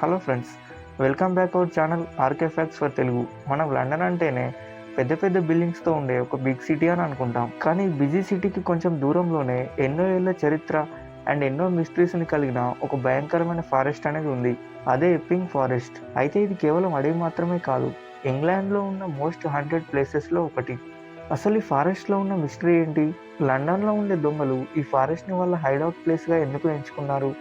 Hello friends, welcome back our channel RK facts for Telugu. మనం London అంటేనే పెద్ద పెద్ద బిల్డింగ్స్తో ఉండే ఒక బిగ్ సిటీ అని అనుకుంటాం. కానీ బిజీ సిటీకి కొంచెం దూరంలోనే ఎన్నో ఏళ్ల చరిత్ర అండ్ ఎన్నో మిస్టరీస్ని కలిగిన ఒక భయంకరమైన ఫారెస్ట్ అనేది ఉంది. అదే ఎప్పింగ్ ఫారెస్ట్. అయితే ఇది కేవలం అడవి మాత్రమే కాదు, ఇంగ్లాండ్లో ఉన్న మోస్ట్ హంటెడ్ ప్లేసెస్లో ఒకటి. అసలు ఈ ఫారెస్ట్లో ఉన్న మిస్టరీ ఏంటి? లండన్లో ఉండే దొంగలు ఈ ఫారెస్ట్ని వాళ్ళ హైడౌట్ ప్లేస్గా ఎందుకు ఎంచుకున్నారు?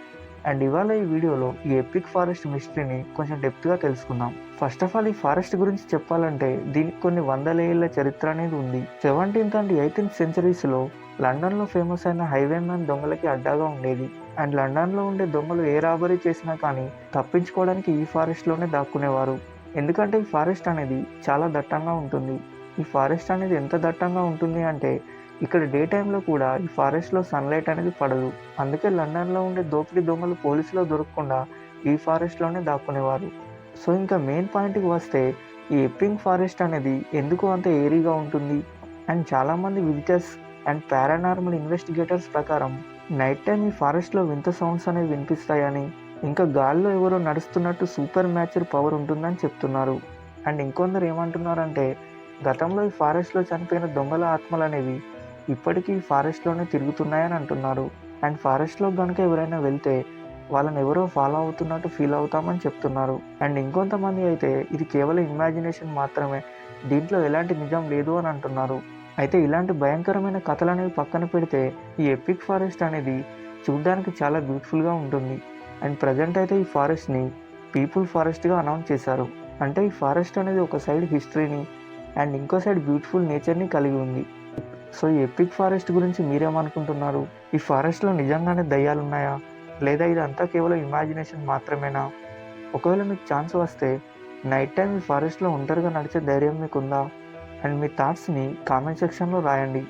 అండ్ ఇవాళ ఈ వీడియోలో ఈ ఎపిక్ ఫారెస్ట్ మిస్టరీని కొంచెం డెప్త్గా తెలుసుకుందాం. ఫస్ట్ ఆఫ్ ఆల్, ఈ ఫారెస్ట్ గురించి చెప్పాలంటే దీనికి కొన్ని వందల ఏళ్ల చరిత్ర అనేది ఉంది. 17th అండ్ 18th సెంచరీస్లో లండన్లో ఫేమస్ అయిన హైవేమ్యాన్ దొంగలకి అడ్డాగా ఉండేది. అండ్ లండన్లో ఉండే దొంగలు ఏ రాబరీ చేసినా కానీ తప్పించుకోవడానికి ఈ ఫారెస్ట్లోనే దాక్కునేవారు. ఎందుకంటే ఈ ఫారెస్ట్ అనేది చాలా దట్టంగా ఉంటుంది. ఈ ఫారెస్ట్ అనేది ఎంత దట్టంగా ఉంటుంది అంటే ఇక్కడ డే టైంలో కూడా ఈ ఫారెస్ట్లో సన్లైట్ అనేది పడదు. అందుకే లండన్లో ఉండే దోపిడీ దొంగలు పోలీసులో దొరకకుండా ఈ ఫారెస్ట్లోనే దాక్కునేవారు. సో ఇంకా మెయిన్ పాయింట్కి వస్తే, ఈ ఎప్పింగ్ ఫారెస్ట్ అనేది ఎందుకు అంత ఏరీగా ఉంటుంది? అండ్ చాలామంది విజిటర్స్ అండ్ పారానార్మల్ ఇన్వెస్టిగేటర్స్ ప్రకారం నైట్ టైం ఈ ఫారెస్ట్లో వింత సౌండ్స్ అనేవి వినిపిస్తాయని, ఇంకా గాల్లో ఎవరో నడుస్తున్నట్టు సూపర్ మ్యాచర్ పవర్ ఉంటుందని చెప్తున్నారు. అండ్ ఇంకొందరు ఏమంటున్నారంటే, గతంలో ఈ ఫారెస్ట్లో చనిపోయిన దొంగల ఆత్మలు అనేవి ఇప్పటికీ ఈ ఫారెస్ట్లోనే తిరుగుతున్నాయని అంటున్నారు. అండ్ ఫారెస్ట్లో కనుక ఎవరైనా వెళ్తే వాళ్ళని ఎవరో ఫాలో అవుతున్నట్టు ఫీల్ అవుతామని చెప్తున్నారు. అండ్ ఇంకొంతమంది అయితే ఇది కేవలం ఇమాజినేషన్ మాత్రమే, దీంట్లో ఎలాంటి నిజం లేదు అని అంటున్నారు. అయితే ఇలాంటి భయంకరమైన కథలు అనేవి పక్కన పెడితే, ఈ ఎపిక్ ఫారెస్ట్ అనేది చూడడానికి చాలా బ్యూటిఫుల్గా ఉంటుంది. అండ్ ప్రజెంట్ అయితే ఈ ఫారెస్ట్ని పీపుల్ ఫారెస్ట్గా అనౌన్స్ చేశారు. అంటే ఈ ఫారెస్ట్ అనేది ఒక సైడ్ హిస్టరీని అండ్ ఇంకో సైడ్ బ్యూటిఫుల్ నేచర్ని కలిగి ఉంది. సో ఈ ఎపిక్ ఫారెస్ట్ గురించి మీరేమనుకుంటున్నారు? ఈ ఫారెస్ట్లో నిజంగానే దయ్యాలు ఉన్నాయా, లేదా ఇదంతా కేవలం ఇమాజినేషన్ మాత్రమేనా? ఒకవేళ మీకు ఛాన్స్ వస్తే నైట్ టైం ఈ ఫారెస్ట్లో ఒంటరిగా నడిచే ధైర్యం మీకుందా? అండ్ మీ థాట్స్ని కామెంట్ సెక్షన్లో రాయండి.